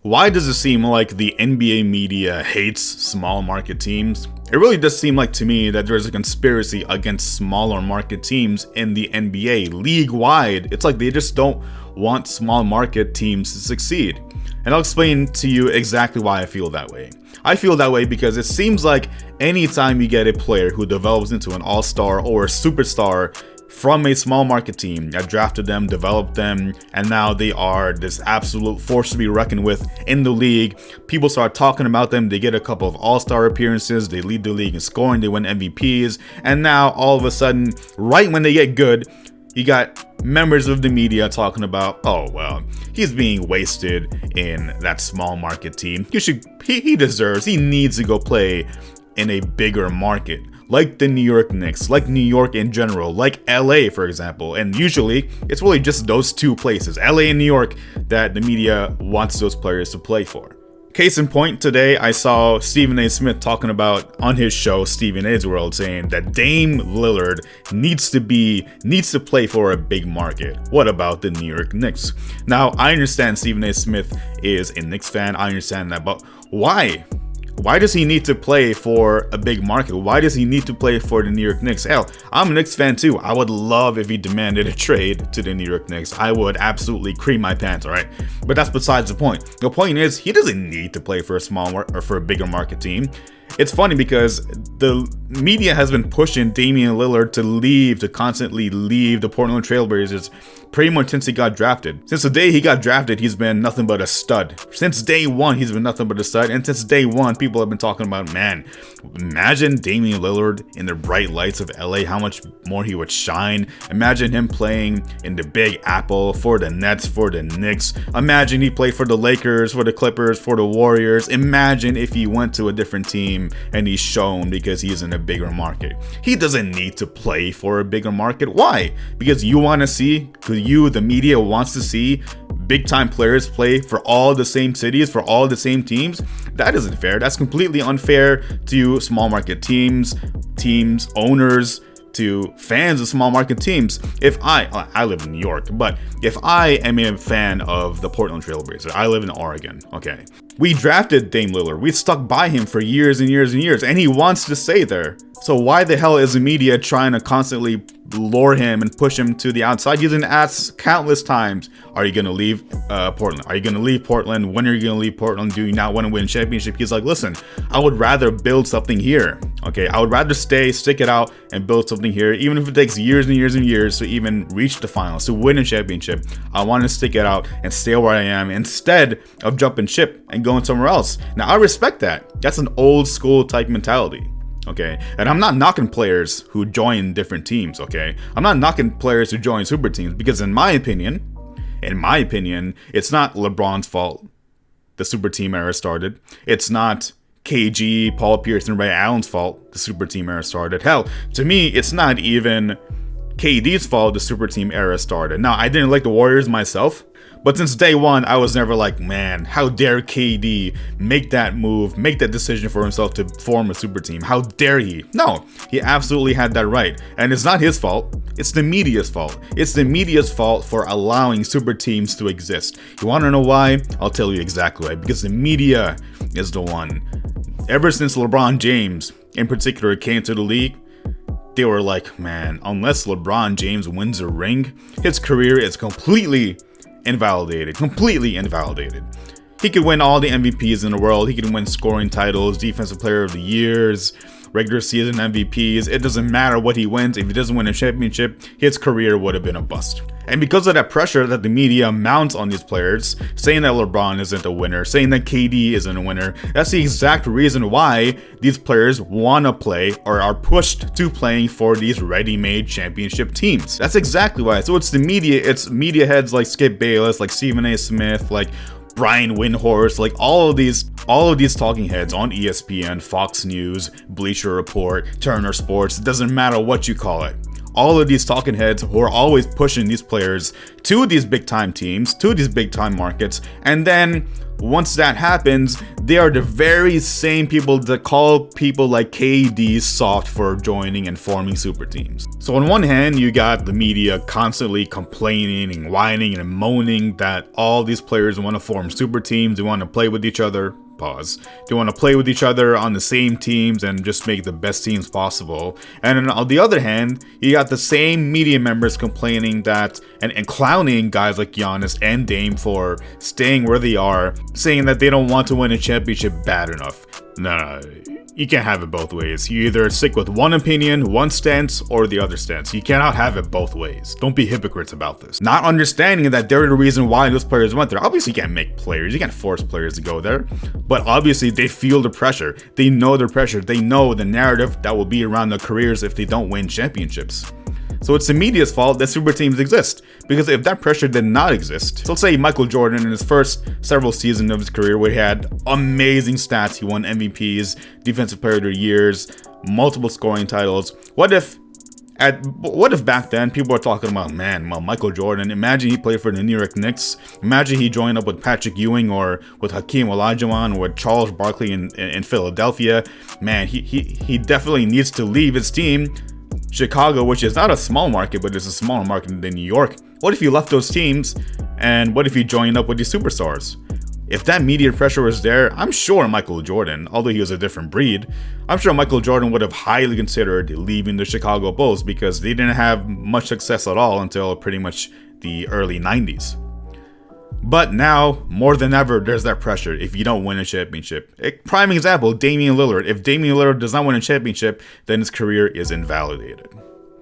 Why does it seem like the NBA media hates small market teams? It really does seem like to me that there's a conspiracy against smaller market teams in the NBA, league-wide. It's like they just don't want small market teams to succeed. And I'll explain to you exactly why I feel that way. I feel that way because it seems like anytime you get a player who develops into an all-star or a superstar from a small market team that drafted them, developed them, and now they are this absolute force to be reckoned with in the league. People start talking about them. They get a couple of all-star appearances. They lead the league in scoring. They win MVPs. And now all of a sudden, right when they get good, you got members of the media talking about, oh, well, he's being wasted in that small market team. He deserves, he needs to go play in a bigger market. Like the New York Knicks, like New York in general, like LA, for example. And usually, it's really just those two places, LA and New York, that the media wants those players to play for. Case in point, today I saw Stephen A. Smith talking about on his show, Stephen A's World, saying that Dame Lillard needs to play for a big market. What about the New York Knicks? Now, I understand Stephen A. Smith is a Knicks fan. I understand that, but why? Why does he need to play for a big market? Why does he need to play for the New York Knicks? Hell, I'm a Knicks fan too. I would love if he demanded a trade to the New York Knicks. I would absolutely cream my pants, all right? But that's besides the point. The point is, he doesn't need to play for a or for a bigger market team. It's funny because the media has been pushing Damian Lillard to constantly leave the Portland Trailblazers pretty much since he got drafted. Since the day he got drafted, he's been nothing but a stud. Since day one, he's been nothing but a stud. And since day one, people have been talking about, man, imagine Damian Lillard in the bright lights of LA, how much more he would shine. Imagine him playing in the Big Apple, for the Nets, for the Knicks. Imagine he played for the Lakers, for the Clippers, for the Warriors. Imagine if he went to a different team and he's shown because he's in a bigger market. He doesn't need to play for a bigger market. Why? Because you want to see, because you, the media, wants to see big time players play for all the same cities, for all the same teams. That isn't fair. That's completely unfair to small market teams, owners, to fans of small market teams. If I live in New York, but if I am a fan of the Portland Trailblazers, I live in Oregon, okay? We drafted Dame Lillard. We stuck by him for years and years and years, and he wants to stay there. So why the hell is the media trying to constantly lure him and push him to the outside? He's been asked countless times, are you going to leave Portland? Are you going to leave Portland? When are you going to leave Portland? Do you not want to win a championship? He's like, listen, I would rather build something here. Okay, I would rather stick it out and build something here, even if it takes years and years and years to even reach the finals, to win a championship. I want to stick it out and stay where I am instead of jumping ship and going somewhere else. Now, I respect that. That's an old school type mentality. Okay, and I'm not knocking players who join different teams, okay? I'm not knocking players who join super teams because in my opinion, it's not LeBron's fault the super team era started. It's not KG, Paul Pierce, and Ray Allen's fault the super team era started. Hell, to me, it's not even KD's fault the super team era started. Now, I didn't like the Warriors myself, but since day one, I was never like, man, how dare KD make that move, make that decision for himself to form a super team? How dare he? No, he absolutely had that right. And it's not his fault. It's the media's fault. It's the media's fault for allowing super teams to exist. You want to know why? I'll tell you exactly why. Because the media is the one. Ever since LeBron James, in particular, came to the league, they were like, man, unless LeBron James wins a ring, his career is completely invalidated. He could win all the MVPs in the world. He could win scoring titles, defensive player of the years, regular season MVPs. It doesn't matter what he wins. If he doesn't win a championship, his career would have been a bust. And because of that pressure that the media mounts on these players, saying that LeBron isn't a winner, saying that KD isn't a winner, that's the exact reason why these players want to play or are pushed to playing for these ready-made championship teams. That's exactly why. So it's the media, it's media heads like Skip Bayless, like Stephen A. Smith, like Brian Windhorst, like all of these talking heads on ESPN, Fox News, Bleacher Report, Turner Sports, it doesn't matter what you call it. All of these talking heads who are always pushing these players to these big time teams, to these big time markets, and then once that happens, they are the very same people that call people like KD soft for joining and forming super teams. So on one hand, you got the media constantly complaining and whining and moaning that all these players want to form super teams, they want to play with each other. Pause. They want to play with each other on the same teams and just make the best teams possible. And then on the other hand, you got the same media members complaining that and clowning guys like Giannis and Dame for staying where they are, saying that they don't want to win a championship bad enough. No, you can't have it both ways. You either stick with one opinion, one stance, or the other stance. You cannot have it both ways. Don't be hypocrites about this. Not understanding that they're the reason why those players went there. Obviously, you can't make players. You can't force players to go there. But obviously, they feel the pressure. They know the pressure. They know the narrative that will be around their careers if they don't win championships. So it's the media's fault that super teams exist, because if that pressure did not exist, so let's say Michael Jordan in his first several seasons of his career where he had amazing stats, he won MVPs, Defensive Player of the Years, multiple scoring titles. What if back then people were talking about, man, well, Michael Jordan, imagine he played for the New York Knicks, imagine he joined up with Patrick Ewing or with Hakeem Olajuwon or with Charles Barkley in Philadelphia. Man, he definitely needs to leave his team, Chicago, which is not a small market, but it's a smaller market than New York. What if you left those teams, and what if you joined up with these superstars? If that media pressure was there, I'm sure Michael Jordan, although he was a different breed, I'm sure Michael Jordan would have highly considered leaving the Chicago Bulls because they didn't have much success at all until pretty much the early 90s. But now, more than ever, there's that pressure if you don't win a championship. A prime example, Damian Lillard. If Damian Lillard does not win a championship, then his career is invalidated.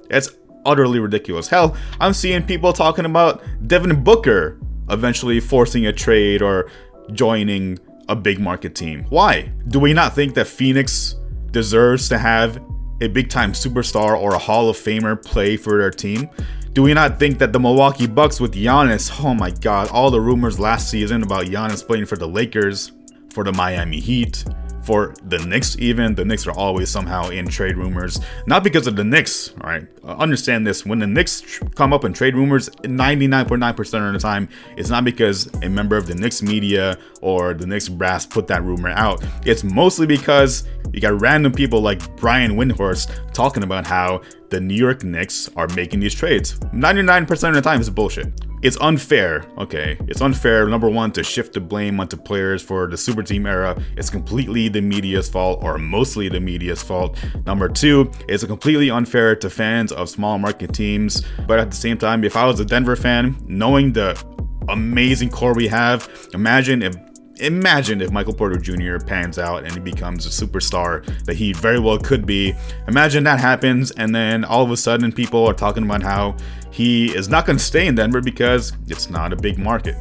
It's utterly ridiculous. Hell, I'm seeing people talking about Devin Booker eventually forcing a trade or joining a big market team. Why? Do we not think that Phoenix deserves to have a big-time superstar or a Hall of Famer play for their team? Do we not think that the Milwaukee Bucks with Giannis, oh my god, all the rumors last season about Giannis playing for the Lakers, for the Miami Heat, for the Knicks even, the Knicks are always somehow in trade rumors, not because of the Knicks, all right? Understand this, when the Knicks come up in trade rumors, 99.9% of the time, it's not because a member of the Knicks media or the Knicks brass put that rumor out. It's mostly because you got random people like Brian Windhorst talking about how the New York Knicks are making these trades. 99% of the time, it's bullshit. It's unfair, okay? It's unfair, number one, to shift the blame onto players for the super team era. It's completely the media's fault, or mostly the media's fault. Number two, it's completely unfair to fans of small market teams. But at the same time, if I was a Denver fan, knowing the amazing core we have, imagine if Michael Porter Jr. pans out and he becomes a superstar that he very well could be. Imagine that happens, and then all of a sudden people are talking about how he is not going to stay in Denver because it's not a big market.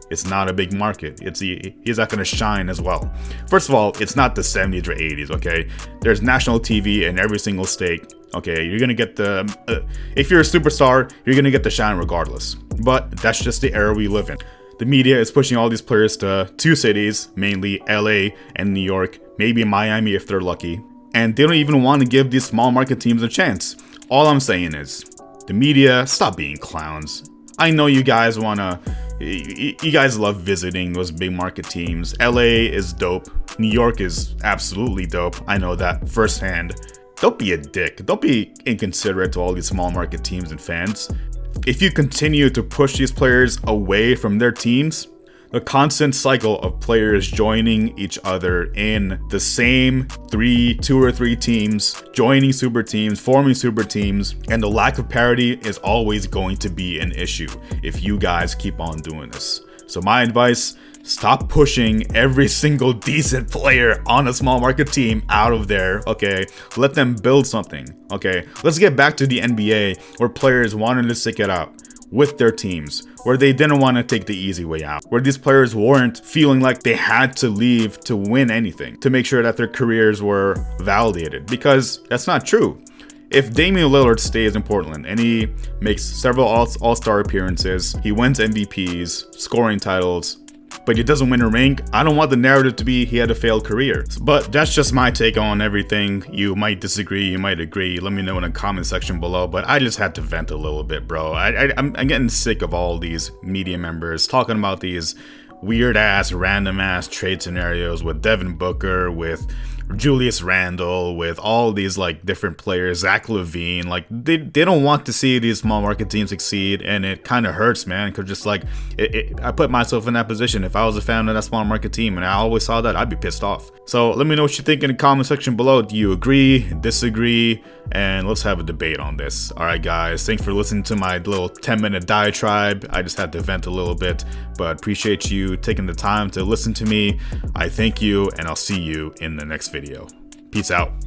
It's not a big market. He's not going to shine as well. First of all, it's not the 70s or 80s, okay? There's national TV in every single state. Okay, you're going to get if you're a superstar, you're going to get the shine regardless. But that's just the era we live in. The media is pushing all these players to two cities, mainly LA and New York, maybe Miami if they're lucky. And they don't even want to give these small market teams a chance. All I'm saying is, the media, stop being clowns. I know you guys you guys love visiting those big market teams. LA is dope. New York is absolutely dope. I know that firsthand. Don't be a dick. Don't be inconsiderate to all these small market teams and fans. If you continue to push these players away from their teams, the constant cycle of players joining each other in the same two or three teams, joining super teams, forming super teams, and the lack of parity is always going to be an issue if you guys keep on doing this. So my advice, stop pushing every single decent player on a small market team out of there, okay? Let them build something, okay? Let's get back to the NBA where players wanted to stick it out with their teams, where they didn't want to take the easy way out, where these players weren't feeling like they had to leave to win anything, to make sure that their careers were validated, because that's not true. If Damian Lillard stays in Portland and he makes several all-star appearances, he wins MVPs, scoring titles, but he doesn't win a ring, I don't want the narrative to be he had a failed career. But that's just my take on everything. You might disagree, you might agree. Let me know in the comment section below. But I just had to vent a little bit, bro. I'm getting sick of all these media members talking about these weird ass, random ass trade scenarios with Devin Booker, with Julius Randle, with all these like different players, Zach LaVine. Like they don't want to see these small market teams succeed, and it kind of hurts, man. Cause just like I put myself in that position. If I was a fan of that small market team and I always saw that, I'd be pissed off. So let me know what you think in the comment section below. Do you agree, disagree? And let's have a debate on this. All right, guys, thanks for listening to my little 10-minute diatribe. I just had to vent a little bit, but appreciate you taking the time to listen to me. I thank you, and I'll see you in the next video. Peace out.